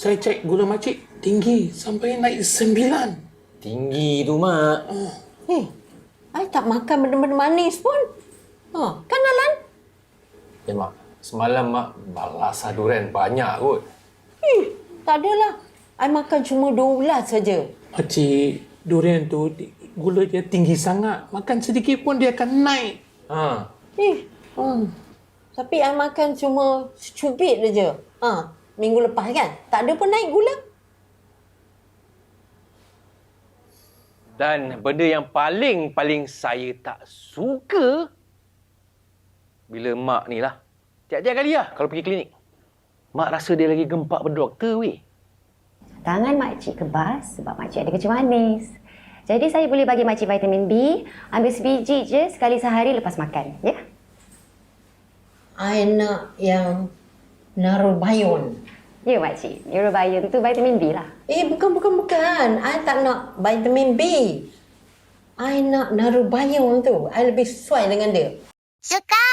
Saya cek gula makcik tinggi sampai naik 9. Tinggi tu, Mak. I tak makan benda-benda manis pun. Kan Alan? Ya, Mak. Semalam Mak balas durian banyak kot. Tak adalah. I makan cuma 12 saja. Makcik, durian tu gula dia tinggi sangat. Makan sedikit pun dia akan naik. Ha. Tapi I makan cuma secubit saja. Minggu lepas kan? Tak ada pun naik gula. Dan benda yang paling saya tak suka bila mak ni lah. Tiap-tiap kali lah kalau pergi klinik. Mak rasa dia lagi gempak berdoktor weh. Tangan makcik kebas sebab makcik ada kencing manis. Jadi saya boleh bagi makcik vitamin B, ambil sebiji je sekali sehari lepas makan, ya? I nak yang Narubayun. Ya makcik, Neurobion tu vitamin B lah. Bukan. I tak nak vitamin B. I nak Narubayun tu. I lebih sesuai dengan dia. Suka.